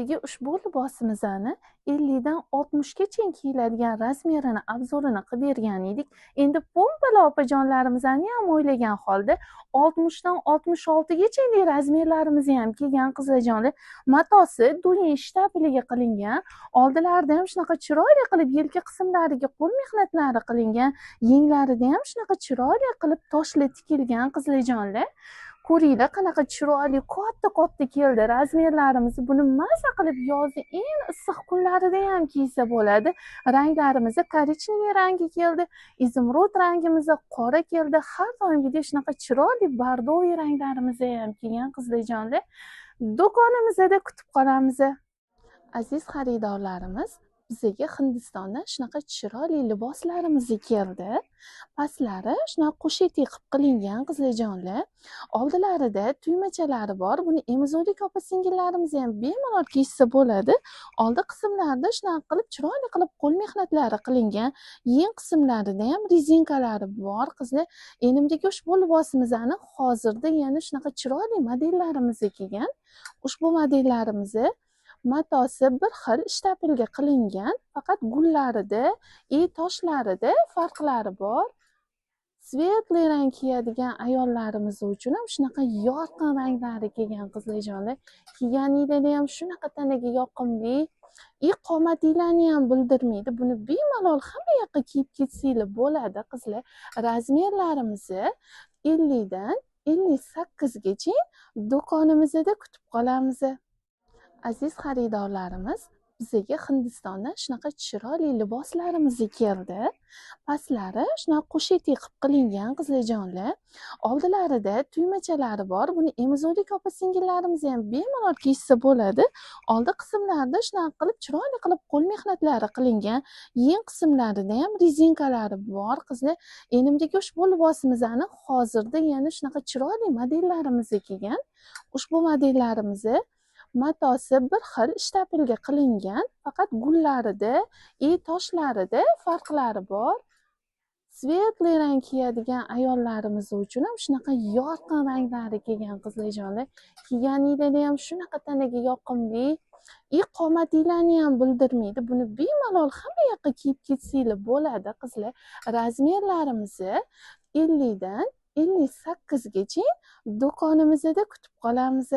enamdagi ushbu libosimizni 50 dan 60 gacha kiyiladigan razmerini obzorini qilib bergan edik. Endi po'mpala opajonlarimizni ham o'ylagan holda 60 dan 66 gachalik razmerlarimizni ham kelgan qizlarjonlar. Matosi duyin shtabeliga qilingan, oldilarida ham shunaqa chiroyli qilib yelka qismlariga qo'l mehnatlari qilingan, yenglarida ham shunaqa chiroyli qilib toshli tikilgan qizlarjonlar. Ko'ringlar qanaqa chiroyli katta keldi razmerlarimiz. Buni maza qilib yozda eng issiq kunlarida ham kiysa bo'ladi. Ranglarimiz korичневый rangi keldi, izumrud rangimiz qora keldi. Har doimgidek shunaqa chiroyli bordoviy ranglarimiz ham kelgan qizlarjonlar. Do'konimizda kutib qolamiz. Aziz xaridorlarimiz, bizga Hindistondan shunaqa chiroyli liboslarimiz keldi. Pastlari shunaqa qo'shetli qilib qilingan qizlarjonlar. Oldilarida tuymachalari bor. Buni emizuvlik opa-singillarimiz ham bemalol kiysa bo'ladi. Oldi qismlarida shunaqa qilib chiroyli qilib qo'l mehnatlari qilingan. Yeng qismlarida ham rezinkalari bor qizlar. Enimdagi ushbu libosimizni hozirda yana shunaqa chiroyli modellarimiz kelgan. Ushbu modellarimiz matosi bir xil shtapelga qilingan, faqat gullarida, toshlarida farqlari bor. Svetli rang kiyadigan ayollarimiz uchun ham shunaqa yorqin ranglari kelgan qizlarjonlar. Kiyganingizda ham shunaqa tanaga yoqimli, qomatinglarni ham bildirmaydi. Buni bemalol hamma yoqqa kiyib ketsanglar bo'ladi qizlar. Razmerlarimiz 50 dan 58 gacha do'konimizda kutib qolamiz. Aziz xaridorlarimiz, bizga Hindistondan shunaqa chiroyli liboslarimiz keldi. Pastlari shunaqa qo'shetli qilib qilingan qizlarjonlar. Oldilarida tuymachalari bor. Buni emizuvlik opa-singillarimiz ham bemalol kiysa bo'ladi. Oldi qismlarida shunaqa qilib chiroyli qilib qo'l mehnatlari qilingan, yeng qismlarida ham rezinkalari bor qizlar. Enimdagi ushbu libosimizni hozirda yana shunaqa chiroyli modellarimiz kelgan. Ushbu modellarimiz matosi bir xil shtapelga qilingan, faqat gullarida, toshlarida farqlari bor. Svetli rang kiyadigan ayollarimiz uchun ham shunaqa yorqin ranglari kelgan qizlarjonlar. Kiyganingizda ham shunaqa tanaga yoqimli, qomatinglarni ham bildirmaydi. Buni bemalol hamma yoqqa kiyib ketsanglar bo'ladi qizlar. Razmerlarimiz 50 dan 58 gacha do'konimizda kutib qolamiz.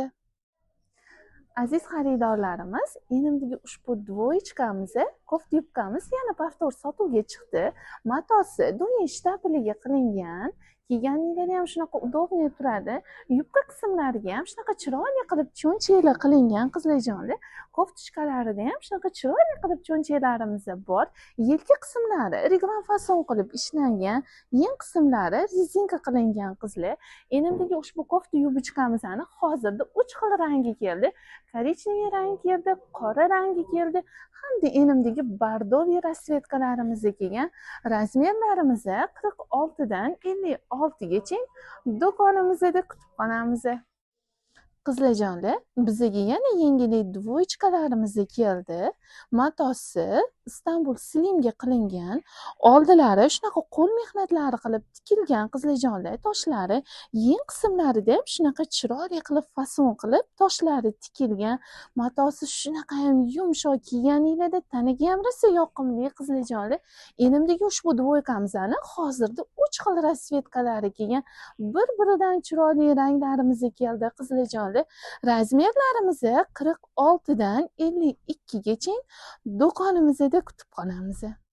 Aziz xaridorlarimiz, enimdagi ushbu dvoyichkamiz, kofta yubkamiz yana повтор sotuvga chiqdi. Matosi duyin shtapeliga qilingan. Kiyganingizda ham shunaqa удобный turadi. Yubka qismlariga ham shunaqa chiroyli qilib cho'nchaklar qilingan qizlarjonlar. Koftichkalarida ham shunaqa chiroyli qilib cho'nchaklarimiz bor. Yelka qismlari reglan fason qilib ishlangan, yeng qismlari rezinka qilingan qizlar. Enimdagi ushbu kofta yubichkamizni hozirda 3 xil rangi keldi. Korичневый rang keldi, qora rangi keldi, hamda enimdagi bordoviy rasvetkalarimiz kelgan. Razmerlarimiz 46 dan 56 gacha do'konimizda kutib qolamiz. Qizlarjonlar, bizga yana yangilik dvoyichkalarimiz keldi. Matosi Istanbul slimga qilingan. Oldilari shunaqa qo'l mehnatlari qilib tikilgan qizlarjonlar, toshlari, yeng qismlarida ham shunaqa chiroyli qilib fason qilib toshlari tikilgan. Matosi shunaqa ham yumshoq, kiyganingizda tanaga ham rosa yoqimli qizlarjonlar. Enimdagi ushbu dvoykamizni hozirda 3 xil rasvetkalari kelgan. Bir-biridan chiroyli ranglarimiz keldi qizlarjonlar. Razmerlarimiz 46 dan 52 gacha do'konimizda kutib qolamiz.